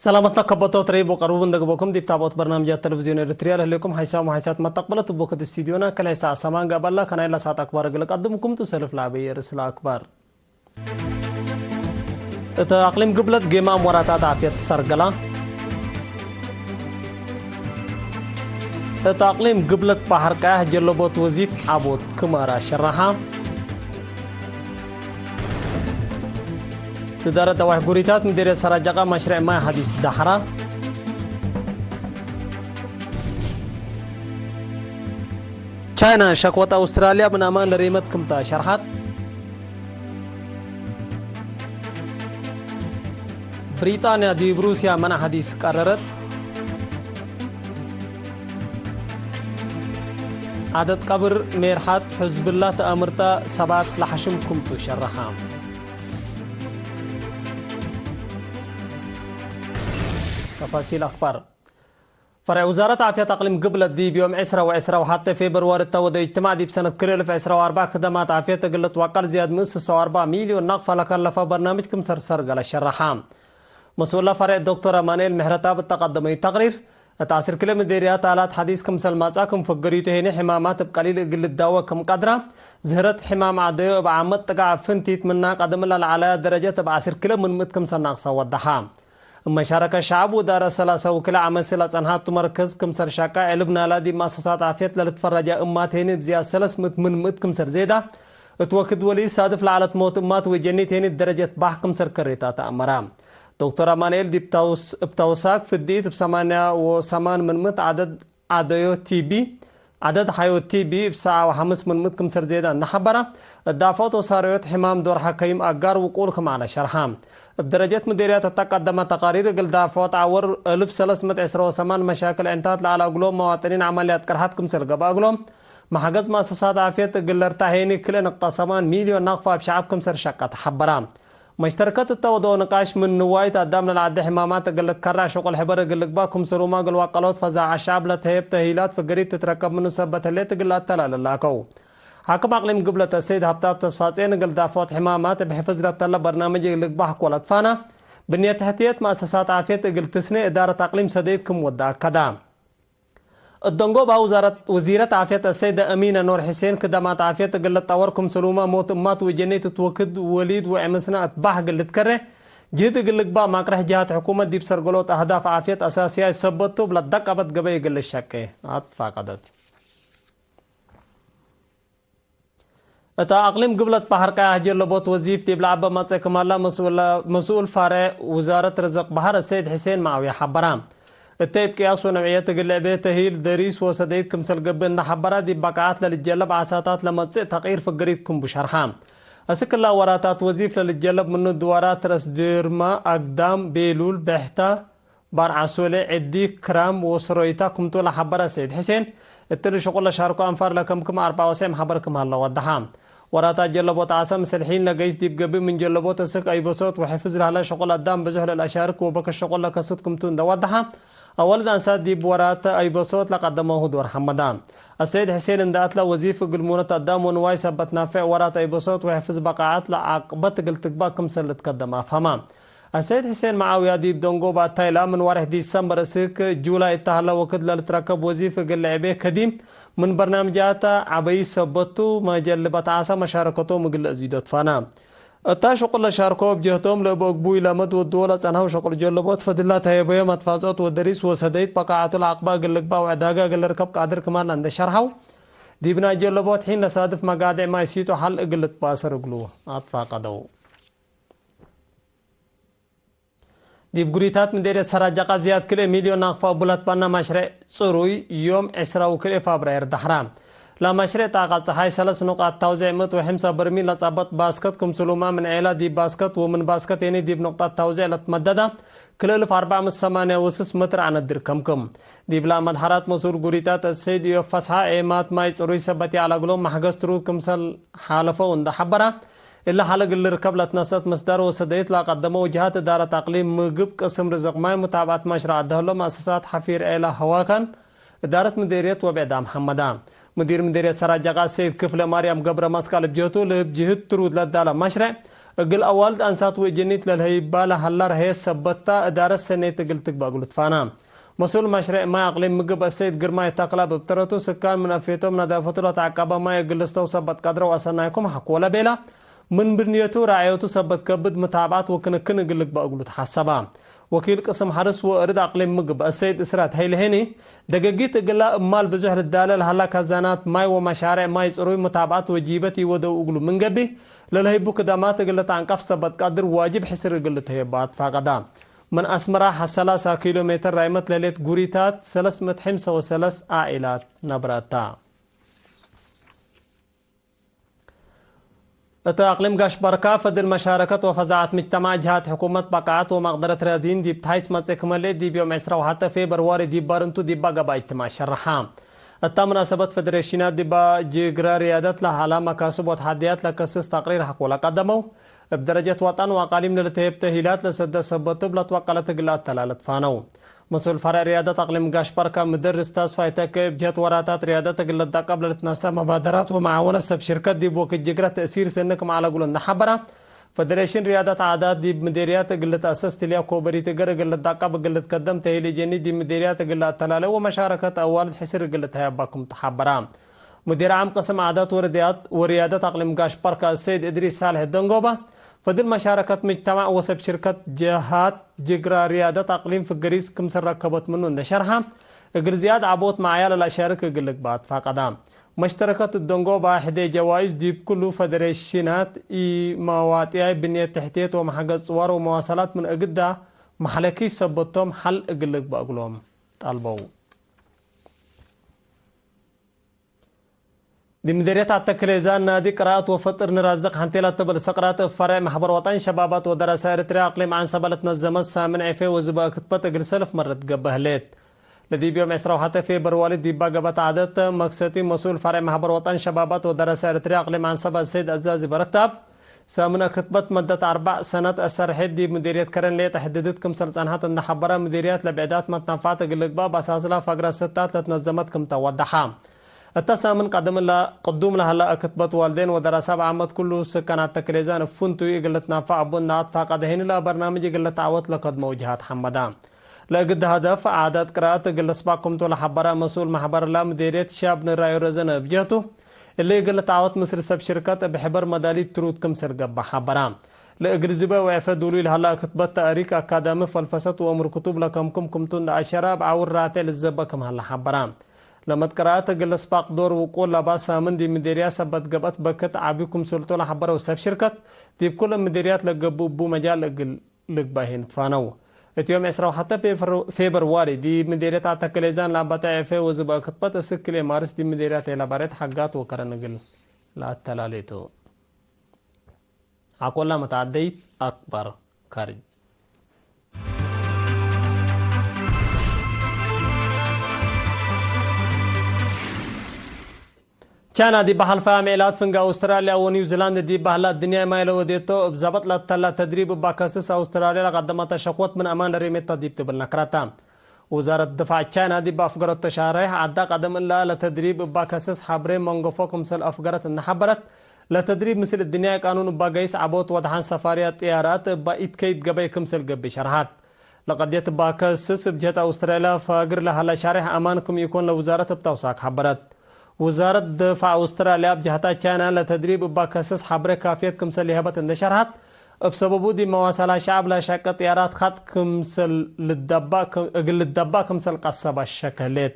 سلامتنا كبطو تريب وقربون دقبوكم دي بتابوت برنامج التلفزيون الريتريال هليكم حيسام وحيسات ما تقبلت بوكت استديونا كلا ساعة سامان قبل كان إلا ساعة أكبر قلق قدمكم تسلف لعبي رسالة أكبر أقليم قبلت جيما مراتات عافية سرقلا أقليم قبلت بحر كاه جلبوت وزيف عبود كمارا شرحا تدارة دواح قريتات مدير سراجقة مشروع ما حديث دحرة چاينا شكوة أستراليا من أمان لريمت كمتا شرحات بريطانيا دي بروسيا من حديث قررت عدد قبر ميرحات حزب الله تأمرتا سبات لحشم كمتو شرحام تفاصيل أخبار فرع وزارة عافية أقليم قبل الديب يوم عسرة وعسرة وحتى فبراير التوض اجتماع دي بسنة كريل في عسرة وأربع خدمات عافية قلت وقال زياد مؤسسة 4 مليون نقفة لكلفة برنامجكم سرسر قال الشرحام مسؤول فرع الدكتورة مانيل مهرتاب التقدمي تقرير تعسر كل مديريات آلات حديثكم سلماتكم فقريته هنا حمامات بقليل قل الدواء كم قدرة زهرت حمام عديو بعمد تقع فنتيت منا قدم الله على درجة بعسر كل من متكم سناقصة والدحام مشاركة الشعب ودار السلاسة وكلا عمل سلاسة أنهات مركز كمسر شاكا علبنا لدي مؤسسات عافية للتفرج أمات هيني بزياد سلس من مت كمسر زيادة اتوكد ولي صادف لعلة موت أمات وجنيت هيني درجة باح كمسر كريتات أمرام دكتورة مانيل دي بتوساك في الديت بسمانيا وسمان من مت عدد عديو تي بي عدد حيو تي بي بساعة وحمس من مت كمسر زيادة نحبرة الدافوت وصاريوت حمام دور حكيم أقار وقولكم على شرحام بدرجة مديريات تقدم تقارير قل دافوت عور 1328 مشاكل انتهت على أقلوم مواطنين عمليات كرهاتكم سرقبا أقلوم محقق مؤسسات عافية قل ارتاحيني كل نقطة 8 مليون نقفة بشعبكم سر شقة تحبرام مشتركات التوضع ونقاش من نواية قدام للعد حمامات قل كرع شغل حبر قل باكم سروما قل وقلوت فزع الشعب لتهيب تهيلات فقريب تتركب من سبت اللي تقل التلال اللاكو حاكم أقليم قبلة السيد هبتاب تصفاتين قل دافوت حمامات بحفظ ربطلة برنامج قل بحق ولطفانا بنية تحتية مؤسسات عافية قل تسني إدارة أقليم سديدكم ودع كدام الدنقوبة وزيرة عافية السيدة أمينة نور حسين كدامات عافية قل تطوركم سلوما موت أمات وجنيت توكد وليد وعمسنا أتباح قل تكره جهد قل قبا ماكره جهات حكومة دي بسرقلوت أهداف عافية أساسية يثبتوا بلدك أبد قبي قل الشكي أتفاقدت اتا اقليم قبلت بحر كا هجر لبوت وظيف دي بلعبه ماتسك مالا مسؤول فرع وزاره رزق بحر السيد حسين معاويه حبرام التيب قياس ونوعيه قلعبه تهيل دريس وسديد كمسل قبن حبرا دي بقعات للجلب عساتات لمتص تقرير فقريتكم بشرحام اسك الله وراتات وظيف للجلب من الدوارات رس ديرما اقدام بيلول بحتا بار عسوله عدي كرام وسرويتا كمتو لحبرا السيد حسين التر شغل شاركو انفار لكم 94 حبركم هلا ودحام وراتا جلبوت عاصم سلحين لقيس ديب قبي من جلبوت السك أي بصوت وحفظ لها شغل الدام بزهل الأشارك وبك الشغل لكسوتكم تون دوضحا أولا أنساد ديب وراتا أي بصوت لقدمه دور حمدان السيد حسين اندات له وظيفة قلمونة الدام ونواي سبت نافع وراتا أي بصوت وحفظ بقاعات لعقبت قلتقباكم سلت قدم أفهمان السيد حسين معاوية ديب دونغو بعد تايلا من 1 ديسمبر سك جولاي اتهلا وكد للتركب وظيفة قلعبه كديم من برنامجات عبي سبتو مجلبت عاسا مشاركتو مقل أزيدت فانا اتا شغل شاركو بجهتهم لبقبوي لمد والدولة عنها شغل جلبوت فدلات هيبوية متفازات ودريس وسديد بقاعات العقبة قلقبا وعداقا قل ركب قادر كمان عند شرحو ديبنا جلبوت حين لصادف مقادع ما يسيتو حل قلت باسر قلوه أطفا قدو ديب قريتات من دير سراجقة زياد كله مليون نقفة بلات بانا مشروع صروي يوم 20 فبراير دحرام لا مشروع طاقة هاي 3 نقاط توزيع مت وحمسة برميل لصابت باسكت كم سلوما من عيلة ديب باسكت ومن باسكت يعني ديب نقطة توزيع لتمددة كل 4.8 متر عن الدر كم ديب لا مدحرات مسؤول قريتات السيد يفسحة ايمات ماي صروي سبتي على قلوم محقس ترود كمسل حالفة وندحبرة إلا حلق اللي ركب لتنسط مصدر وسديت لا قدموا جهات إدارة أقليم مجب قسم رزق ماي متابعة مشروع الدولة مؤسسات حفير إله هواكن إدارة مديرية وبعدا محمدان مدير مديرية سراجقة سيد كفل مريم قبر مسكال بجهته لبجهت ترود للدالة مشروع قل أول أنسات وجنيت للهيبالة هلار هي سبتا إدارة سنة قلتك بقولت فانا مسؤول مشروع ما أقليم مجب السيد قرماي تقلب بترتو سكان من أفيتهم نظافة لا تعقب ما يقلستو سبت قدر وأصنايكم حق ولا بلا من بنيته رعيته سبت كبد متابعات وكن قلك بقولت حسبا وكيل قسم حرس وأرد أقليم مجب السيد إسرات هاي لهني دقيقة قلا مال بزهر الدالة هلا كزانات ماي ومشاريع ماي يصروي متابعات وجيبتي ودو أقولوا من قبي للهيبو كدامات قلت عن قف سبت قدر واجب حسر قلت هيبات فقدام من أسمرة 3 كيلومتر رايمت ليلة قريتات 303 عائلات نبراتا أقليم قاش بركة فد المشاركة وفزعت مجتمع جهات حكومة بقعات ومقدرة رياضين دي بتحيس متسكملة دي بيوم عسرة وحتى في برواري دي بارنتو دي بقى بايتما شرحام التمناسبة فدريشنات دي با جيجرا ريادات لها على مكاسب وتحديات لكسس تقرير حق ولا قدموا بدرجة وطن وقاليم للتهيب تهيلات لسد سبتب لتوقلت قلات تلالت فانو مسؤول فرع ريادة أقليم قاش بركة مدرس تاسفاي تكيب جهة وراتات ريادة قلت قبل لتناسى مبادرات ومعاونة سب شركات دي بوك الجيجرا تأثير سنكم على قول النحبرة فدريشن ريادة عادات دي مديريات قلت أساس تليا كوبري تقر قلت دقاب قلت قدم تهيلي جني دي مديريات قلت تلالة ومشاركة أول حسر قلت هيباكم تحبرة مدير عام قسم عادات وريادة أقليم قاش بركة السيد إدريس صالح الدنقوبة فدل مشاركة مجتمع وسب شركة جهات جيجرا ريادة أقليم في الجريس كم سر ركبت منه نشرها اقل زياد عبوت معايا للأشارك اقلك بعد فقدام مشتركة الدنقوبة حدي جوائز دي بكل فدريشنات مواتيا بنية تحتيت ومحقق صور ومواصلات من أقدها محلكي سبتهم حل اقلك بأقلهم طالبو دي مديرية التكريزان نادي قراءة وفطر نرازق حنتيلة تبل سقرات فرع محبر وطن شبابات ودراسة إرتريا أقليم عن سبلة نظمت سامن عفي وزبا كتبت أقل سلف مرت قبهليت لدي بيوم عسرة وحتى في بروالد دي باقبت عادت مقصتي مسؤول فرع محبر وطن شبابات ودراسة إرتريا أقليم عن سبل السيد أزازي برتب سامن كتبت مدة 4 سنة أسر حدي مديرية كرن ليه تحددت كم سلطانات النحبرة مديريات لبعدات ما تنفعت أقلق باب أساس لها فقرة 6 لتنظمت كم توضحها التسامن قدوم لها لا كتبت والدين ودراسة عامة كله سكانات تكريزان فنتو يقلت نافع بنا فقد هين لا برنامج يقلت عوت لقد موجهات حمدان لا قد هدف عادات قراءة قل سباكم طول حبرا مسؤول محبر لا مديرية شاب نرايو رزن بجهته اللي قلت عوت مصر سب شركات بحبر مدالي ترود كم سرقب حبرا لا اقرزبا وعفا دولي لها كتبت تاريخ أكاديمي فالفسط وامر كتب لكم كمتون الشراب عور راتي للزبكم هلا حبرا لما تقرأت قل سباق دور وقول لباس من دي مديريات سبت قبت بكت عبيكم سلطة حبرة وسب شركة دي بكل مديريات لقبو مجال لقباهين فانو اتيوم عسرة حتى في برواري دي مديريات عتاكليزان لابتا عفه وزبا كتبت السكلي مارس دي مديريات لابارات حقات وكرنقل لا التلاليتو أقول لا متعدي أكبر خارج كان دي بحال فاميلات فنجا أستراليا ونيوزيلاند دي بحالات الدنيا ما يلو ديتو بزبط لتلا تدريب باكاسس أستراليا قدمت شكوت من أمان ريميت تدريب تبلنا كراتا وزارة الدفاع كان دي بأفقرة التشاريح عدا قدم الله لتدريب باكاسس حبري مونغوفوكم سل أفقرة النحبرت لتدريب مثل الدنيا قانون باقيس عبوت وضحان سفاريات طيارات بإيد كيد قبيكم سل قبي شرحات لقد يتباكاسس بجهة أستراليا فاقر لها لشارح أمانكم يكون لوزارة بتوساك حبرت وزارة الدفاع أستراليا بجهتا كان لتدريب باكاسس حبر كافية كمسل لهبة النشرات بسببو دي مواصلة شعب لا شك طيارات خط كمسل للدبا كمسل قصبة الشكلات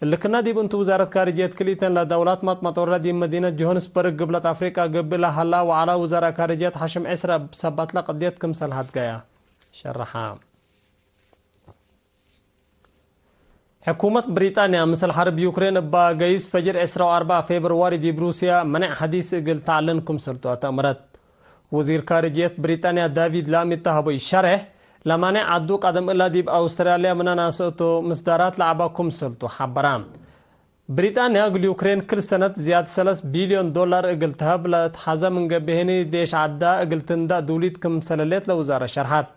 اللي كنا دي بنت وزارة خارجية كليتن لدولات مطورة دي مدينة جوهانسبرغ قبلة أفريقيا قبل هلا وعلى وزارة خارجية حشم عسرة بسبت لقضية كمسل هاتقايا شرحا حكومة بريطانيا مثل حرب يوكرين باقيس فجر 4 فبراير دي بروسيا منع حديث قل تعلنكم سلطة أمرت وزير خارجية بريطانيا دافيد لامي تهبي شرح لمانع عدو قدم إلا دي بأستراليا من ناسوتو مصدرات لعباكم سلطة حبرام بريطانيا قل يوكرين كل سنة زيادة 3 بليون دولار قل تهب لتحازة من قبهني ديش عدا قل تندا دوليتكم سلالات لوزارة شرحات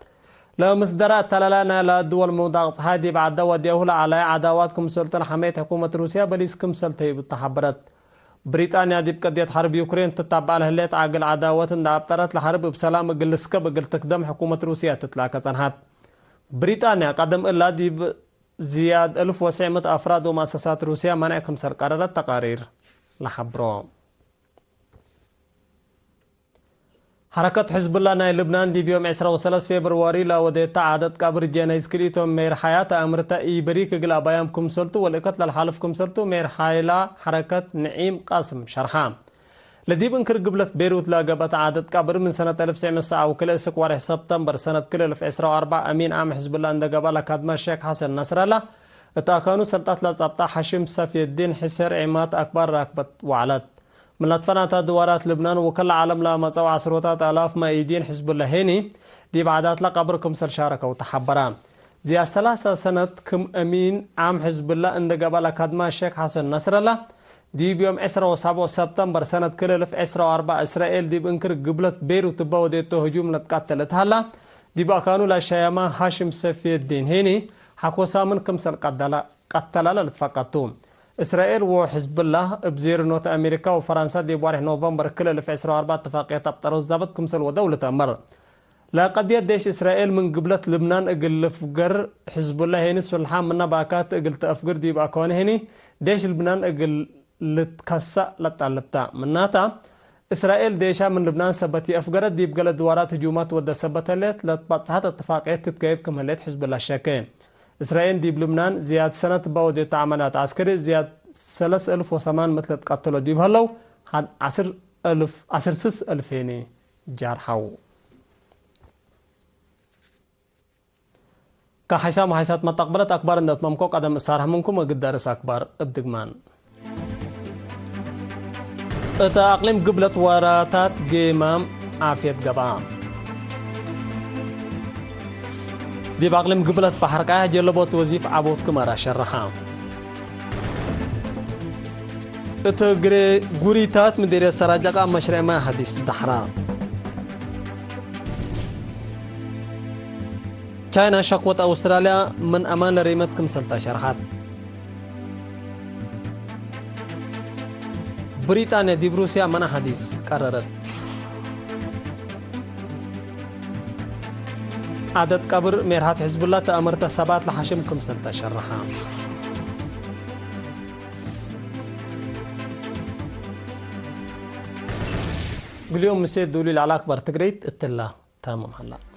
لا مصدرات تلالانا لا دول موضوع هادي بعد دوا ديهول على عداواتكم سلطة حماية حكومة روسيا بليسكم سلطة بالتحبرت بريطانيا دي بقضية حرب يوكرين تتابع لهليت عاقل عداوات دابطرت لحرب بسلام قلسكا بقل تقدم حكومة روسيا تتلاقى صنحات بريطانيا قدم إلا دي زياد 1900 أفراد ومؤسسات روسيا منعكم سر قررت تقارير لحبرو حركة حزب الله ناي لبنان دي بيوم 23 فبراير لا وديت عدد قبر جنايز كريتو مير حياة أمرتا إيبريك قل أبايامكم سلطو والإقت للحالفكم سلطو مير حايلا حركة نعيم قاسم شرحام لدي بنكر قبلت بيروت لا قبت عدد قبر من سنة 1900 وكل اسك وارح سبتمبر سنة كل 2004 أمين عام حزب الله عند قبل كادما الشيخ حسن نصر الله اتاكانو سلطات لزبطة حشم صفي الدين حسر عمات أكبر راكبت وعلت من لطفنات دوارات لبنان وكل عالم لا مصوع عشرات آلاف مايدين حزب الله هيني دي بعدات لقبركم سلشارك وتحبرا زي 3 سنة كم أمين عام حزب الله عند قبل كادما الشيخ حسن نصر الله دي بيوم 27 سبتمبر سنة كل 2004 إسرائيل دي بنكر قبلت بيروت بوديتو هجوم لتقاتلت هلا دي بقانو لا شيما هاشم سفي الدين هيني حكو سامن كمسل قتلا لتفقطوم إسرائيل وحزب الله بزير نوت أمريكا وفرنسا دي بوارح نوفمبر كل 2004 اتفاقية تبطروا الزبط كمسل ودولة أمر لا قد يديش إسرائيل من قبلت لبنان اقل فقر حزب الله هيني سلحان من باكات اقل تأفقر دي باكون هيني ديش لبنان اقل لتكسا لتعلبتا مناتا إسرائيل ديشا من لبنان سبتي أفقرت دي بقل دوارات هجومات ودى سبتها ليت لتبطحات اتفاقية تتكيد كماليت حزب الله الشاكين إسرائيل دي بلبنان زياد سنة باودي تعملات عسكري زياد 3000 وثمان مثل تقتلوا دي بهلو هاد 10,000 هيني جارحو كحيسام وحيسات ما تقبلت أكبر أن تمامكو قدم إصارها منكم وقدارس أكبر ابدقمان اتا أقليم قبلت وراتات جيمام عافية قبام دي باقلم قبلت بحركة جلبوت وزيف عبوت كمارا شرخام اتقري قريتات مديرية سراجقا مشروع ما حديث دحرام چاينا شقوة أستراليا من أمان لريمتكم سلطة شرحات بريطانيا دي بروسيا من حديث قررت عدد قبر ميرهات حزب الله تأمرت سبات لحشمكم سلطة شرحام اليوم مسيد دولي العلاقة برتقريت اتلا تمام هلا